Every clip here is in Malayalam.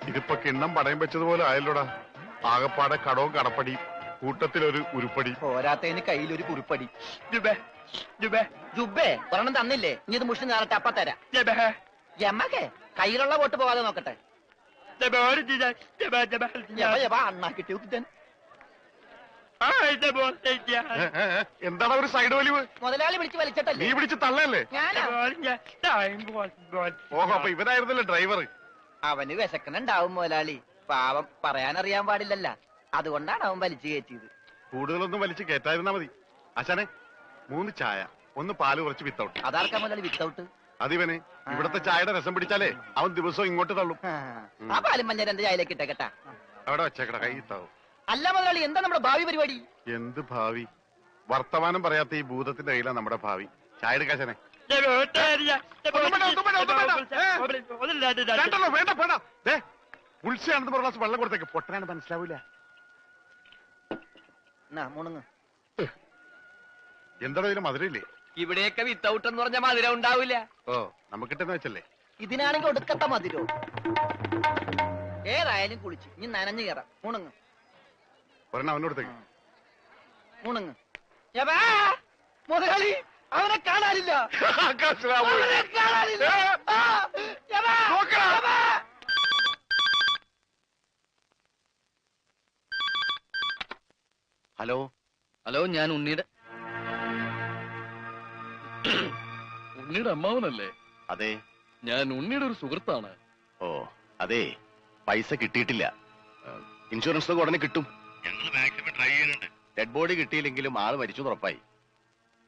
ഇതിപ്പോ കിണ്ണം പടയം വെച്ചതുപോലെ ആയല്ലോടാ. ആകപ്പാടെ കടവും കടപ്പടി, കൂട്ടത്തിലൊരു ഉരുപ്പടി. പോരാത്തതിന് കയ്യിലൊരു കുറിപ്പടി. ജുബേ ഒരെണ്ണം തന്നില്ലേ? ഇനി ഇത് മുഷിന് നേരട്ടെ അപ്പ തരാം. എമ്മക്കെ കയ്യിലുള്ള വോട്ട് പോകാതെ നോക്കട്ടെ. അണ്ണാക്കിട്ടി എന്താണ് ഒരു സൈഡ് വലിവ്? മുതലാളി വിളിച്ച് വലിച്ചിട്ടല്ലേ? നീ പിടിച്ച് തള്ളല്ലേ? ഓഹോ, അപ്പൊ ഇവനായിരുന്നല്ലേ ഡ്രൈവർ? അവന് വിശക്കണുണ്ടാവും മുതലാളി. പാവം പറയാനറിയാൻ പാടില്ലല്ല, അതുകൊണ്ടാണ് അവൻ വലിച്ചു കയറ്റിയത്. കൂടുതലൊന്നും വലിച്ചു കയറ്റായിരുന്നാ മതി. അച്ഛനെ 3 ചായ, 1 പാല്, കുറച്ച് വിത്തൗട്ട്. അതാർക്കാ മുതലാളി വിത്തൗട്ട്? അതിവന് ഇവിടത്തെ ചായയുടെ രസം പിടിച്ചാലേ അവൻ ദിവസവും ഇങ്ങോട്ട് തള്ളും. ആ പാലും മഞ്ഞ 2 ചായയിലേക്ക് ഇട്ടേക്കട്ടാ. അവിടെ വെച്ചേക്കട, കൈ ഇത്താവും. അല്ല മുതലാളി, എന്താ നമ്മുടെ ഭാവി പരിപാടി? എന്ത് ഭാവി? വർത്തമാനം പറയാത്ത ഈ ഭൂതത്തിന്റെ കയ്യിലാണ് നമ്മുടെ ഭാവി. ചായ എടുക്കാശനെ. ഉത്സയാണെന്ന് പറഞ്ഞ വെള്ളം കൊടുത്തേക്ക്. പൊട്ടനാണ് മനസ്സിലാവൂല. എന്താ ഇതിന് മധുരയില്ലേ? ഇവിടെയൊക്കെ വിത്തൗട്ട് എന്ന് പറഞ്ഞ മധുരം ഉണ്ടാവില്ല. ഓ, നമുക്കിട്ടെന്ന് വെച്ചല്ലേ. ഇതിനാണെങ്കിൽ ഒടുക്കത്ത മധുരോ. ഏതായാലും കുളിച്ച് ഇനി നനഞ്ഞു കയറാം. മുണുങ്ങ് ഒരെണ്ണം അവനോടത്തേക്ക്. മുണുങ്ങ്. മുതലാളി അവനെ കാണാനില്ല. ഹലോ ഹലോ, ഞാൻ ഉണ്ണിയുടെ അമ്മാവനല്ലേ? അതെ, ഞാൻ ഉണ്ണിയുടെ ഒരു സുഹൃത്താണ്. ഓ അതെ, പൈസ കിട്ടിയിട്ടില്ല. ഇൻഷുറൻസ് ഉടനെ കിട്ടും. ഞങ്ങൾ മാക്സിമം ട്രൈ ചെയ്യുന്നുണ്ട്. ഡെഡ് ബോഡി കിട്ടിയില്ലെങ്കിലും ആള് മരിച്ചു ഉറപ്പായി.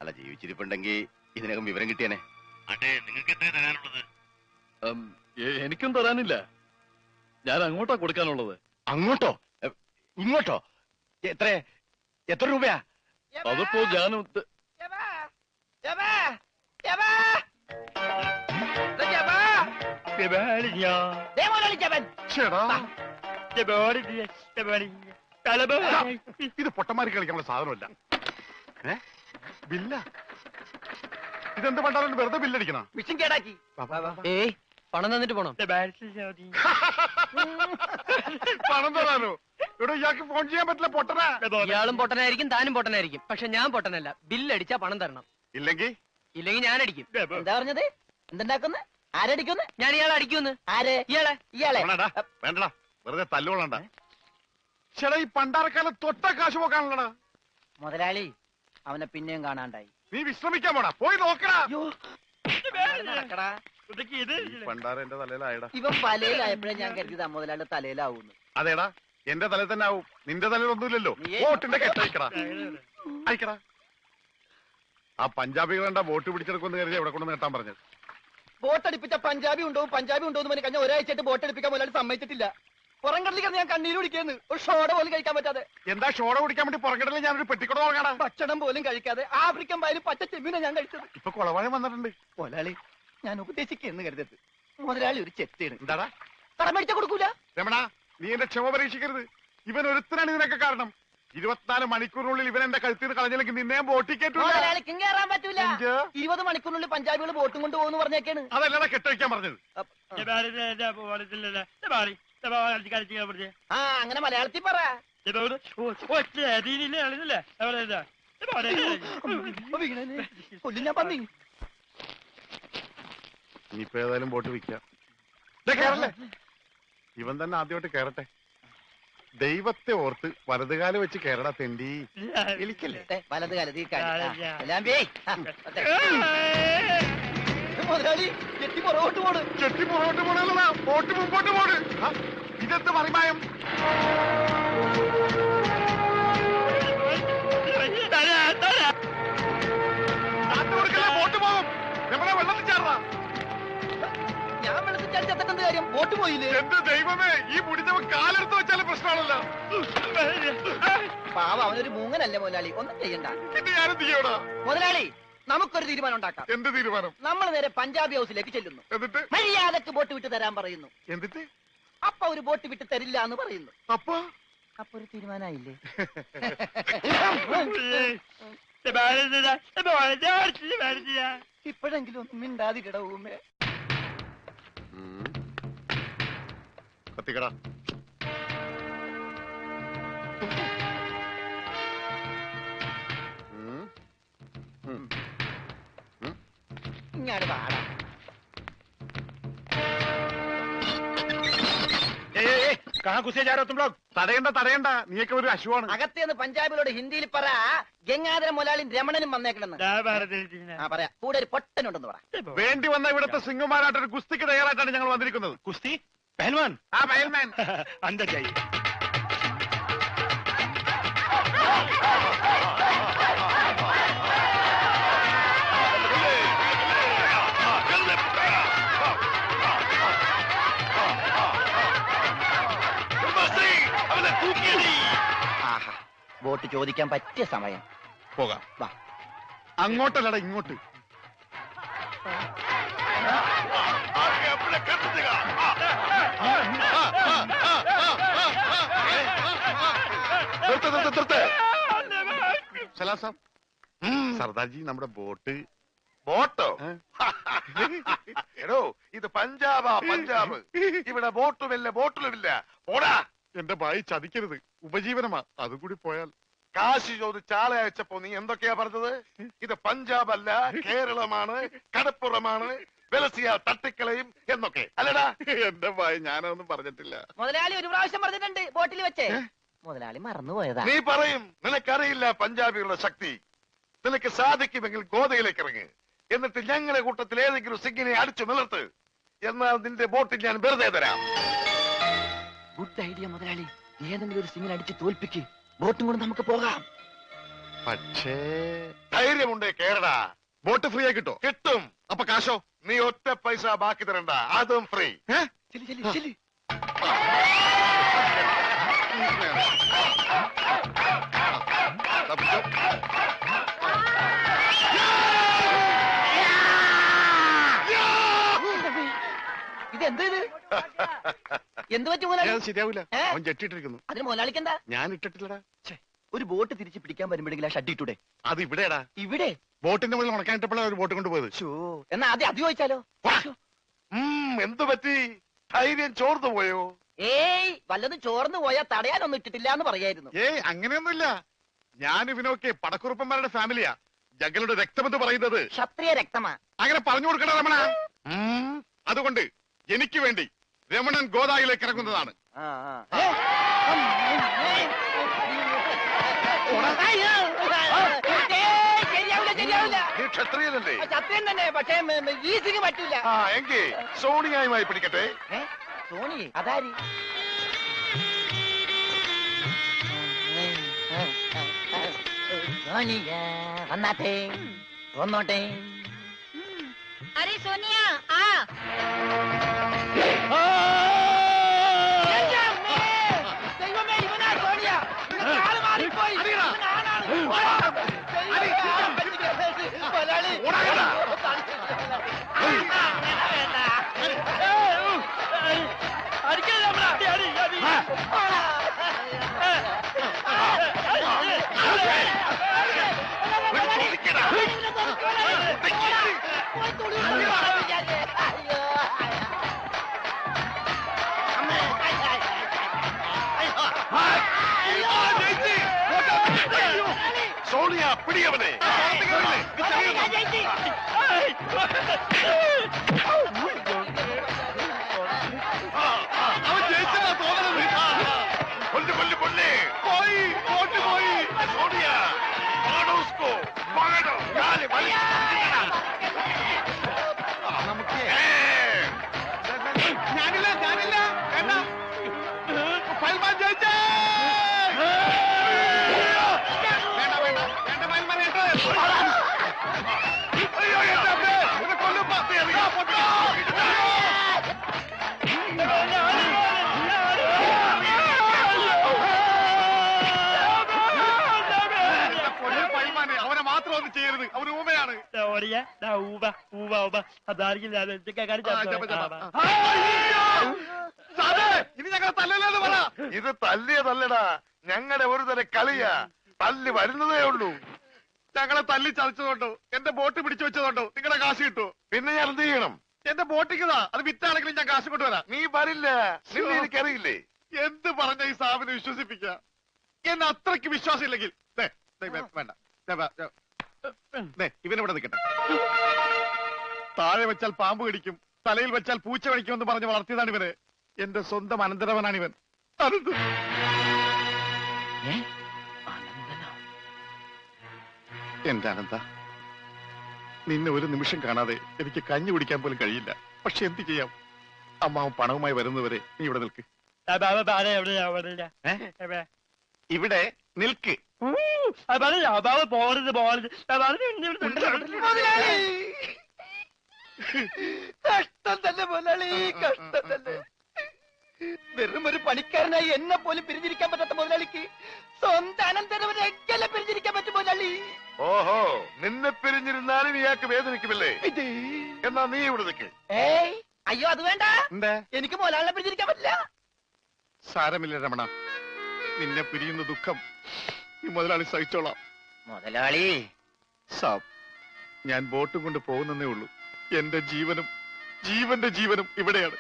അല്ല, ജീവിച്ചിരിപ്പുണ്ടെങ്കിൽ ഇതിനകം വിവരം കിട്ടിയനെ. അതെ, നിങ്ങൾക്ക് എത്ര തരാനുള്ളത്? എനിക്കും തരാനില്ല. ഞാൻ അങ്ങോട്ടാ കൊടുക്കാനുള്ളത്. അങ്ങോട്ടോ ഇങ്ങോട്ടോ? എത്ര രൂപയാ? അതിപ്പോ ഞാൻ ഇത് പൊട്ടന്മാരി കളിക്കാനുള്ള സാധനമല്ല. ബില്ല ഇതെന്ത് പണ്ടാലും വെറുതെ ബില്ലടിക്കണ? മിഷൻ കേടാക്കി. പണം തന്നിട്ട് പോണം. പണം തരാനോ? ഇവിടെ ഇയാൾക്ക് ഫോൺ ചെയ്യാൻ പറ്റില്ല. പൊട്ടനാ. ഇയാളും പൊട്ടനായിരിക്കും, താനും പൊട്ടനായിരിക്കും. പക്ഷെ ഞാൻ പൊട്ടനല്ല. ബില്ലടിച്ചാ പണം തരണം. ഇല്ലെങ്കിൽ ഞാൻ അടിക്കും. എന്താ പറഞ്ഞത്? എന്തുണ്ടാക്കുന്നു? ആരടിക്കുന്നു? ഞാൻ ഇയാളെ അടിക്കുന്നു. ആര്? ഇയാളെ. വേണ്ടടാ, വെറുതെ തല്ലുകൊള്ളണ്ട. ചേട്ടാ, ഈ പണ്ടാരക്കാലം തൊട്ട കാശ് പോക്കാണല്ലടാ. മുതലാളി അവനെ പിന്നെയും കാണാണ്ടായി. നീ വിശ്രമിക്കാൻ പോടാ, പോയി നോക്കടാ. പണ്ടാര എന്റെ തലയിലായടാ. ഇവൻ വലയിലായപ്പോഴേ ഞാൻ കരുതിയത് മുതലാളി തലയിലാവൂന്ന്. അതേടാ, എന്റെ തലയിൽ തന്നെ ആവും. നിന്റെ തലയിൽ ഒന്നുമില്ലല്ലോ. വോട്ടിന്റെ കെട്ടയക്കടാ, അയക്കടാ. ആ പഞ്ചാബികളെന്താ വോട്ട് പിടിച്ചെടുക്കുമെന്ന് കരുതി എവിടെ കൊണ്ടു നേട്ടാൻ പറഞ്ഞത്. ബോട്ടടിപ്പിച്ച പഞ്ചാബി ഉണ്ടോ എന്ന് പറഞ്ഞ് കഴിഞ്ഞ ഒരാഴ്ചയായിട്ട് ബോട്ടടിപ്പിക്കാൻ മുതലാളി സമ്മതിച്ചിട്ടില്ല. പുറംകടലിൽ ഞാൻ കണ്ണീര് കുടിക്കുന്നു. ഒരു ഷോട പോലും കഴിക്കാൻ പറ്റാതെ. എന്താ ഷോട കുടിക്കാൻ വേണ്ടി പുറംകടലിൽ ഞാനൊരു പെട്ടിക്കട തുടങ്ങാടാ. ഭക്ഷണം പോലും കഴിക്കാതെ ആഫ്രിക്കൻ പായലും പച്ച ചെമ്മീനെ ഞാൻ കഴിച്ചത്. ഇപ്പൊ കുളവാഴം വന്നിട്ടുണ്ട്. മുതലാളി ഞാൻ ഉപദേശിക്കുന്നു കരുതരുത്. മുതലാളി ഒരു ചെറ്റാണ്. എന്താടാ? കടം മേടിച്ചാ കൊടുക്കൂല. രമണ, നീ എന്റെ ക്ഷമ പരീക്ഷിക്കരുത്. ഇവൻ ഒരുത്തനാണ് ഇതിനൊക്കെ കാരണം. 24 മണിക്കൂറിനുള്ളിൽ ഇവൻ എന്റെ കഴുത്തിൽ നിന്ന് കളഞ്ഞില്ലെങ്കിൽ നിന്നെയും ബോട്ടിൽ കയറ്റൂല. മുതലാളിക്കും കയറാൻ പറ്റൂല. 20 മണിക്കൂറിനുള്ളിൽ പഞ്ചാബികൾ ബോട്ടും കൊണ്ട് പോകുന്നു പറഞ്ഞേക്കാണ്. അതല്ലടാ കെട്ടഴിക്കാൻ പറഞ്ഞത്. ആ, അങ്ങനെ മലയാളത്തിൽ പറ. ഞാൻ പറഞ്ഞു. ഇനിയിപ്പോ ഏതായാലും ബോട്ട് വിൽക്കാം. ഇവൻ തന്നെ ആദ്യമായിട്ട് കേറട്ടെ. ദൈവത്തെ ഓർത്ത് വലതുകാലം വെച്ച് കേരള തെണ്ടി. വിളിക്കല്ലേ വലതുകാലത്ത് മുതലാളി ചെട്ടി പുറകോട്ട് പോണ്. ചെട്ടി പുറകോട്ട് പോണല്ലടാ, ബോട്ട് മുമ്പോട്ട് പോണ്. ഇതെന്ത് മറിമായം? ബോട്ട് പോകും. നമ്മളെ വെള്ളത്തിൽ ചേർന്നാ. ഞാൻ വെള്ളത്തിൽ ചാടിച്ചെത്തേണ്ട കാര്യം? ബോട്ട് പോയില്ലേ? എന്ത് ദൈവമേ, ഈ മുടിഞ്ഞവൻ കാലെടുത്ത് വെച്ചാലും പ്രശ്നമാണല്ലോ. പാവ, അവനൊരു മൂങ്ങനല്ലേ മുതലാളി, ഒന്നും ചെയ്യണ്ട. പിന്നെ ഞാനെന്ത് ചെയ്യടാ? മുതലാളി നമുക്കൊരു തീരുമാനം ഉണ്ടാക്കാം. എന്ത് തീരുമാനം? നമ്മൾ നേരെ പഞ്ചാബി ഹൗസിലേക്ക് ചെല്ലുന്നു. എന്നിട്ട് മര്യാദക്ക് ബോട്ട് വിട്ട് തരാൻ പറയുന്നു. എന്നിട്ട് അപ്പൊ ഒരു ബോട്ട് വിട്ട് തരില്ല എന്ന് പറയുന്നു. അപ്പൊ ഒരു തീരുമാനമായില്ലേ? ഇപ്പോഴെങ്കിലും ഒന്നും മിണ്ടാതിരിട ഊമേ. കത്തിക്കട. ഇങ്ങോട്ട് പാടാ. തടയണ്ട, നീയൊക്കെ ഒരു അശുവാണ്. അകത്തേന്ന് പഞ്ചാബിലോട് ഹിന്ദിയിൽ പറ, ഗംഗാധര മുലാളിയും രമണനും വന്നേക്കണെന്ന്. ആ പറയാ, കൂടെ ഒരു പൊട്ടനുണ്ടെന്ന് പറ. വേണ്ടി വന്ന ഇവിടുത്തെ സിംഗുമാരായിട്ടൊരു കുസ്തിക്ക് തയ്യാറായിട്ടാണ് ഞങ്ങൾ വന്നിരിക്കുന്നത്. കുസ്തി പഹൽവാൻ ആ പയൽമാൻ अंदर जाइए. ആഹാ, വോട്ട് ചോദിക്കാൻ പറ്റിയ സമയം. പോകാം. വാ. അങ്ങോട്ടല്ലടാ, ഇങ്ങോട്ട്. സലാം സാബ്. സർദാർജി, നമ്മുടെ ബോട്ട്. ബോട്ടോ? എടോ, ഇത് പഞ്ചാബാ, പഞ്ചാബ്. ഇവിടെ ബോട്ടുമില്ല, ബോട്ടിലുമില്ല. പോടാ. എന്റെ ഭായി ചതിക്കരുത്, ഉപജീവനമാ. അതും കൂടി പോയാൽ. കാശ് ചോദിച്ച് ആളെ അയച്ചപ്പോ നീ എന്തൊക്കെയാ പറഞ്ഞത്? ഇത് പഞ്ചാബ് അല്ല, കേരളമാണ്, കടപ്പുറമാണ്, വെലസിയ തട്ടിക്കളയും എന്നൊക്കെ അല്ലടാ. എന്റെ ഭായി, ഞാനതൊന്നും പറഞ്ഞിട്ടില്ല. മുതലാളി ഒരു പ്രാവശ്യം പറഞ്ഞിട്ടുണ്ട് ബോട്ടിൽ വെച്ചേ. മുതലാളി മറന്നുപോയതാ. നീ പറയും നിനക്കറിയില്ല പഞ്ചാബികളുടെ ശക്തി. നിനക്ക് സാധിക്കുമെങ്കിൽ ഗോതയിലേക്ക് ഇറങ്ങ്. എന്നിട്ട് ഞങ്ങളുടെ കൂട്ടത്തിൽ ഏതെങ്കിലും സിംഗിനെ അടിച്ചു നിലർത്ത്. എന്നാൽ നിന്റെ ബോട്ടിൽ ഞാൻ വെറുതെ തരാം. ഗുഡ് ഐഡിയ മുതലാളി. ഏതെങ്കിലും ഒരു സിംഗിനെ അടിച്ച് തോൽപ്പിക്ക്, ബോട്ടും കൊണ്ട് നമുക്ക് പോകാം. പക്ഷേ ധൈര്യമുണ്ടേ കേരടാ. ബോട്ട് ഫ്രീ ആയി കിട്ടോ? കിട്ടും. അപ്പൊ കാശോ? നീ ഒറ്റ പൈസ ബാക്കി തരണ്ട, അതും ഫ്രീ. ഇതെന്ത് ഇത്? എന്ത് പറ്റി മുതലാളി? ശരിയാവില്ല. ഏ? അവൻ ജെട്ടിട്ടിരിക്കുന്നു. അതിന് മുതലാളിക്ക് എന്താ? ഞാൻ ഇട്ടിട്ടില്ലടാ. ഒരു ബോട്ട് തിരിച്ച് പിടിക്കാൻ വരുമ്പോഴെങ്കിലും ആ ഷഡ് ഇട്ടൂടെ? അത് ഇവിടെടാ. ഇവിടെ ബോട്ടിന്റെ മുകളിൽ ഉണക്കാനിട്ടപ്പോഴാണ് ഒരു ബോട്ട് കൊണ്ടുപോയത്. എന്നാ ആദ്യം അത് ചോദിച്ചാലോ? എന്തു പറ്റി? ധൈര്യം ചോർന്നു പോയോ? ഏയ്, വല്ലതും ചോർന്നു പോയാ തടയാനൊന്നും ഇട്ടിട്ടില്ല എന്ന് പറയായിരുന്നു. ഏയ്, അങ്ങനെയൊന്നുമില്ല. ഞാൻ ഇവനൊക്കെ പടക്കുറുപ്പന്മാരുടെ ഫാമിലിയാ. ജഗലുടെ രക്തമെന്ന് പറയുന്നത് ക്ഷത്രിയ രക്തമാ. അങ്ങനെ പറഞ്ഞു കൊടുക്കണ രമണ. അതുകൊണ്ട് എനിക്ക് വേണ്ടി രമണൻ ഗോദായിലേക്ക് ഇറങ്ങുന്നതാണ്. ശരിയാവില്ല. നീ ക്ഷത്രിയനല്ലേ? സത്യം തന്നെ, പക്ഷേ ഈ സിംഗ് പറ്റൂല. ആ, എങ്കിൽ സോണിയായുമായി പിടിക്കട്ടെ. സോണി അതാരി? വന്നാട്ടെ, വന്നോട്ടെ. अरे सोनिया आ. ദൈവമേ, ഇവനാ സോണിയ. കാല് മാറിപ്പോയി. മുതലാളി. സോണിയ, പിടിയവനെ. കൊല്ല് കൊല്ല് കൊല്ല്. പോയി, ബോട്ട് പോയി. സോണിയ, പകടോ ഉസ്കോ, പകടോ. കാല് വലിച്ച് ഞാനില്ല, ഞാനില്ല. വേണ്ട. പയൽമാൻ ജയിച്ചേ. വേണ്ട, വേണ്ട, വേണ്ട, പയൽമാൻ കേട്ടോ. അയ്യോ, എന്റെ അമ്മേ, ഇത് കൊല്ലും. പയൽമാനെ, അവനെ മാത്രം ഒന്നും ചെയ്യരുത്. അവന് ഊമയാണ്. ഇനി ഞങ്ങളെ തല്ലല്ലെന്ന് പറ. ഇത് തല്ലിയതല്ലടാ, ഞങ്ങളുടെ ഒരു തല കളിയാ. തല്ലി വരുന്നതേ ഉള്ളൂ. ഞങ്ങളെ തല്ലി ചതച്ചതുകൊണ്ടോ എന്റെ ബോട്ട് പിടിച്ചു വെച്ചതുകൊണ്ടോ നിങ്ങളുടെ കാശ് കിട്ടുമോ? പിന്നെ ഞാൻ എന്ത് ചെയ്യണം? എന്റെ ബോട്ടിക്കതാ, അത് വിറ്റാണെങ്കിലും ഞാൻ കാശ് കൊണ്ടുവരാം. നീ വരില്ല, നിന്നെ എനിക്കറിയില്ലേ. എന്ത് പറഞ്ഞ ഈ സാബിനെ വിശ്വസിപ്പിക്ക? എന്നെ അത്രയ്ക്ക് വിശ്വാസം ഇല്ലെങ്കിൽ വേണ്ട, ഇവനിവിടെ നിൽക്കട്ടെ. താഴെ വെച്ചാൽ പാമ്പ് കടിക്കും, തലയിൽ വെച്ചാൽ പൂച്ച കടിക്കുമെന്ന് പറഞ്ഞ് വളർത്തിയതാണ് ഇവന്. എന്റെ സ്വന്തം അനന്തരവനാണ് ഇവൻ. അനന്ത്. എന്റെ അനന്ത, നിന്നെ ഒരു നിമിഷം കാണാതെ എനിക്ക് കഞ്ഞി കുടിക്കാൻ പോലും കഴിയില്ല. പക്ഷെ എന്ത് ചെയ്യാം, അമ്മാവൻ പണവുമായി വരുന്നവരെ നീ ഇവിടെ നിൽക്ക്. ഇവിടെ നിൽക്ക്. കഷ്ടം തന്നെ മുതലാളി, കഷ്ടം തന്നെ. വെറും ഒരു പണിക്കാരനായി എന്നെ പോലും പിരിഞ്ഞിരിക്കാൻ പറ്റാത്ത മുതലാളിക്ക് സ്വന്തം അനന്തരവനെ എങ്ങനെ പിരിഞ്ഞിരിക്കാൻ പറ്റും മുതലാളി? ഓഹോ, നിന്നെ പിരിഞ്ഞിരുന്നാലും ഇയാൾക്ക് വേദനിക്കുമല്ലേ? എന്നാ നീ ഇവിടെ നിൽക്ക്. ഏയ് അയ്യോ, അത് വേണ്ട. എന്താ? എനിക്ക് മുതലാളിനെ പിരിഞ്ഞിരിക്കാൻ പറ്റില്ല. സാരമില്ല രമണ, നിന്നെ പിരിയുന്ന ദുഃഖം ഈ മുതലാളി സഹിച്ചോളാം. മുതലാളി സാബ്, ഞാൻ ബോട്ടും കൊണ്ട് പോകുന്നേ ഉള്ളൂ. എന്റെ ജീവനും ജീവന്റെ ജീവനും ഇവിടെയാണ്.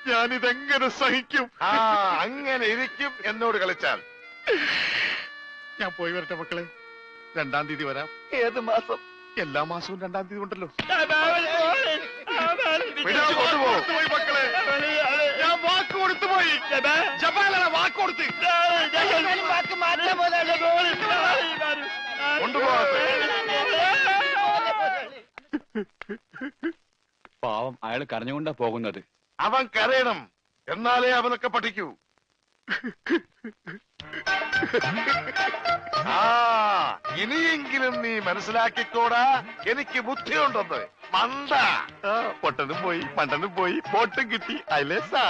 ഞാനിതെങ്ങനെ സഹിക്കും? ആ, അങ്ങനെ ഇരിക്കും എന്നോട് കളിച്ചാൽ. ഞാൻ പോയി വരട്ടെ മക്കളെ. 2-ാം തീയതി വരാം. ഏത് മാസം? എല്ലാ മാസവും 2-ാം തീയതി ഉണ്ടല്ലോ. പിടിച്ചു കൊണ്ടുപോ. കൊടുത്തുപോയി മക്കളെ, ഞാൻ വാക്ക് കൊടുത്തുപോയി. ജപാലന വാക്ക് കൊടുത്ത് വാക്ക് മാറ്റാൻ മുതലാളി. കൊണ്ടുപോകാത്ത പാവം, അയാൾ കരഞ്ഞുകൊണ്ടാ പോകുന്നത്. അവൻ കരയണം, എന്നാലേ അവനൊക്കെ പഠിക്കൂ. ആ, ഇനിയെങ്കിലും നീ മനസ്സിലാക്കിക്കോടാ, എനിക്ക് ബുദ്ധിയുണ്ടെന്ന്. മണ്ട. പൊട്ടനും പോയി, പണ്ടനും പോയി, ബോട്ടും കിട്ടി. അയലേസാ.